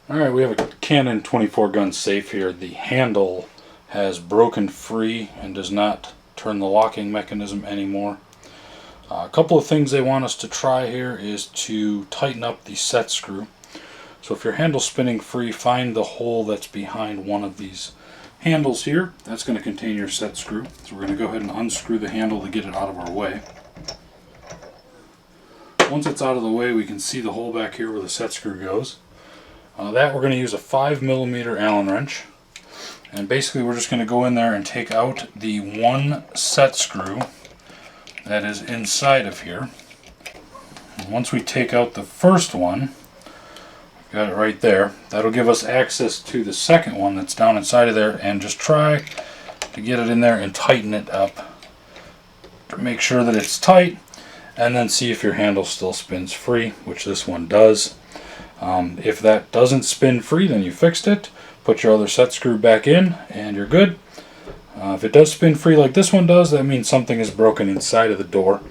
Alright, we have a Canon 24 gun safe here. The handle has broken free and does not turn the locking mechanism anymore. A couple of things they want us to try here is to tighten up the set screw. So if your handle's spinning free, find the hole that's behind one of these handles here. That's going to contain your set screw. So we're going to go ahead and unscrew the handle to get it out of our way. Once it's out of the way, we can see the hole back here where the set screw goes. That we're going to use a 5mm Allen wrench, and basically we're just going to go in there and take out the one set screw that is inside of here. And once we take out the first one, got it right there, that'll give us access to the second one that's down inside of there, and just try to get it in there and tighten it up to make sure that it's tight, and then see if your handle still spins free, which this one does. If that doesn't spin free, then you fixed it. Put your other set screw back in and you're good. If it does spin free like this one does, that means something is broken inside of the door.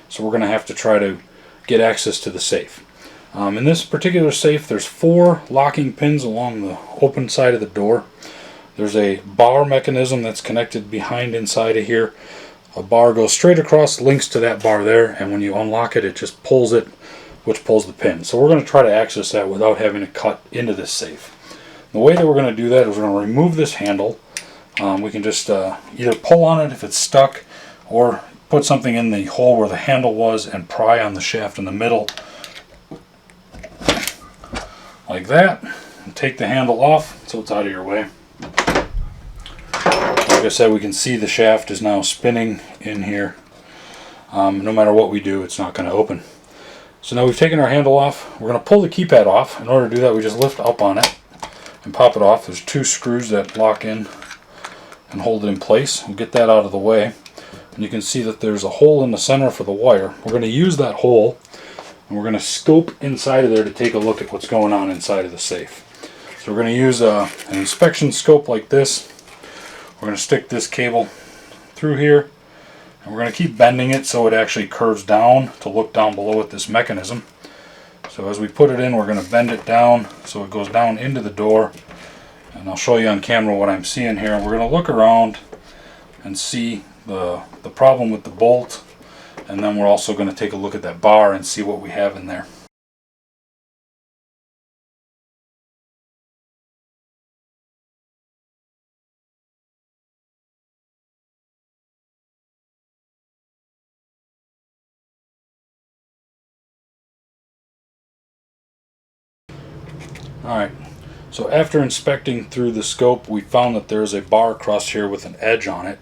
So we're going to have to try to get access to the safe. In this particular safe, there's 4 locking pins along the open side of the door. There's a bar mechanism that's connected behind inside of here. A bar goes straight across, links to that bar there, and when you unlock it, it just pulls it, which pulls the pin. So we're going to try to access that without having to cut into this safe. The way that we're going to do that is we're going to remove this handle. We can just either pull on it if it's stuck, or put something in the hole where the handle was and pry on the shaft in the middle like that, and take the handle off so it's out of your way. Like I said, we can see the shaft is now spinning in here. No matter what we do, it's not going to open. So now we've taken our handle off. We're going to pull the keypad off. In order to do that, we just lift up on it and pop it off. There's 2 screws that lock in and hold it in place. We'll get that out of the way. And you can see that there's a hole in the center for the wire. We're going to use that hole, and we're going to scope inside of there to take a look at what's going on inside of the safe. So we're going to use an inspection scope like this. We're going to stick this cable through here, and we're going to keep bending it so it actually curves down to look down below at this mechanism. So as we put it in, we're going to bend it down so it goes down into the door. And I'll show you on camera what I'm seeing here. We're going to look around and see the problem with the bolt, and then we're also going to take a look at that bar and see what we have in there. Alright, so after inspecting through the scope, we found that there's a bar across here with an edge on it.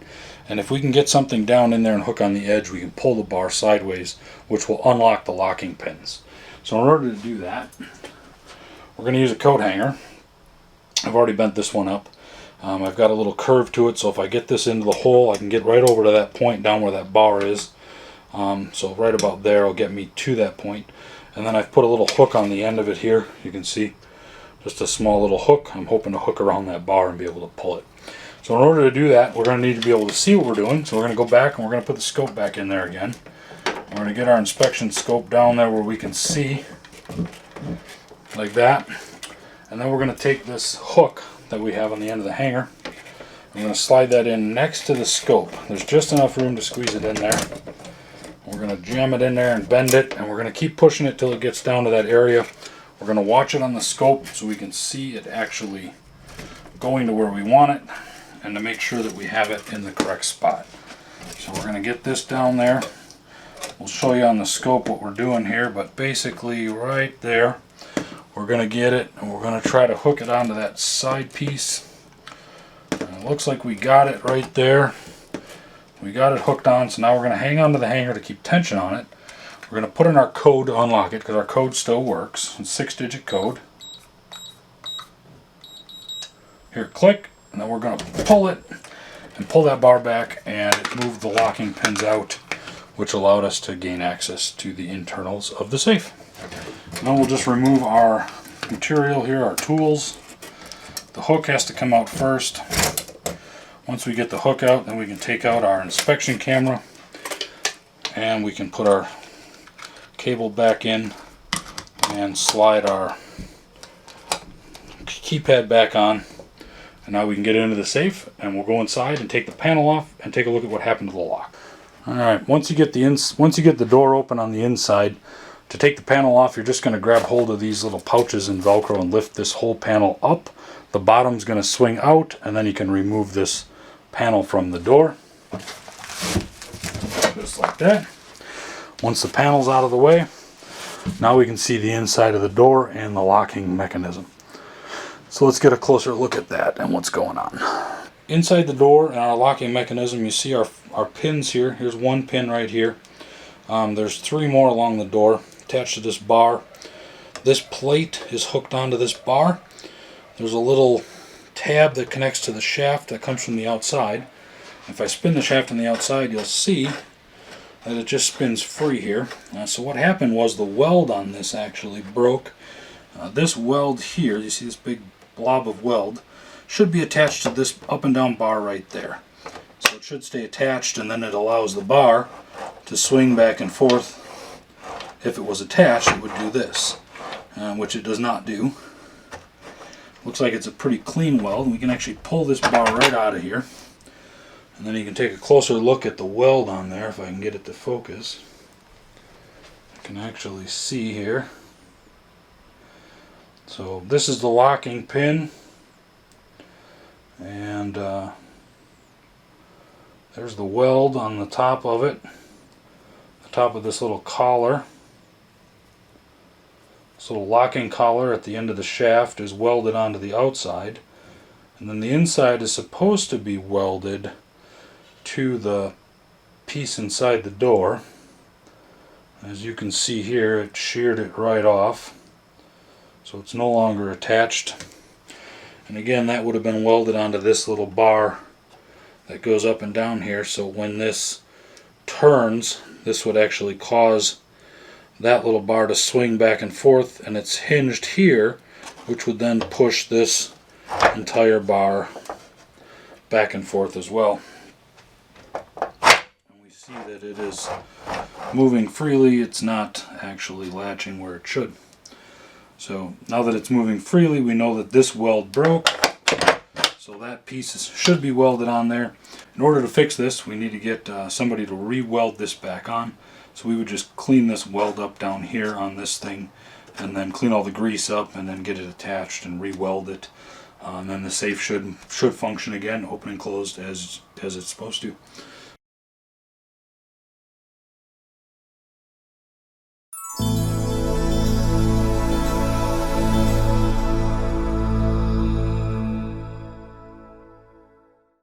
And if we can get something down in there and hook on the edge, we can pull the bar sideways, which will unlock the locking pins. So in order to do that, we're going to use a coat hanger. I've already bent this one up. I've got a little curve to it, so if I get this into the hole, I can get right over to that point down where that bar is. So right about there will get me to that point. And then I've put a little hook on the end of it here. You can see just a small little hook. I'm hoping to hook around that bar and be able to pull it. So in order to do that, we're going to need to be able to see what we're doing. So we're going to go back and we're going to put the scope back in there again. We're going to get our inspection scope down there where we can see, like that. And then we're going to take this hook that we have on the end of the hanger. I'm going to slide that in next to the scope. There's just enough room to squeeze it in there. We're going to jam it in there and bend it, and we're going to keep pushing it till it gets down to that area. We're going to watch it on the scope so we can see it actually going to where we want it, and to make sure that we have it in the correct spot. So we're going to get this down there. We'll show you on the scope what we're doing here, but basically right there, we're going to get it, and we're going to try to hook it onto that side piece. And it looks like we got it right there. We got it hooked on, so now we're going to hang onto the hanger to keep tension on it. We're going to put in our code to unlock it, because our code still works. It's a 6-digit code. Here, click, and then we're going to pull it and pull that bar back, and it moved the locking pins out, which allowed us to gain access to the internals of the safe. Now we'll just remove our material here, our tools. The hook has to come out first. Once we get the hook out, then we can take out our inspection camera, and we can put our cable back in and slide our keypad back on, and now we can get into the safe, and we'll go inside and take the panel off and take a look at what happened to the lock. Alright, once you get the door open on the inside, to take the panel off, you're just going to grab hold of these little pouches and Velcro and lift this whole panel up. The bottom's going to swing out, and then you can remove this panel from the door. Just like that. Once the panel's out of the way, now we can see the inside of the door and the locking mechanism. So let's get a closer look at that and what's going on. Inside the door and our locking mechanism, you see our pins here. Here's one pin right here. There's 3 more along the door attached to this bar. This plate is hooked onto this bar. There's a little tab that connects to the shaft that comes from the outside. If I spin the shaft on the outside, you'll see that it just spins free here. So what happened was the weld on this actually broke. This weld here, you see this big blob of weld, should be attached to this up and down bar right there. So it should stay attached, and then it allows the bar to swing back and forth. If it was attached, it would do this, which it does not do. Looks like it's a pretty clean weld. We can actually pull this bar right out of here, and then you can take a closer look at the weld on there if I can get it to focus. You can actually see here. So this is the locking pin, and there's the weld on the top of it. The top of this little collar. This little locking collar at the end of the shaft is welded onto the outside, and then the inside is supposed to be welded to the piece inside the door. As you can see here, it sheared it right off, so it's no longer attached. And again, that would have been welded onto this little bar that goes up and down here, so when this turns, this would actually cause that little bar to swing back and forth, and it's hinged here, which would then push this entire bar back and forth as well. And we see that it is moving freely. It's not actually latching where it should. So now that it's moving freely, we know that this weld broke, so that piece should be welded on there. In order to fix this, we need to get somebody to re-weld this back on. So we would just clean this weld up down here on this thing, and then clean all the grease up, and then get it attached and re-weld it. And then the safe should function again, open and closed as it's supposed to.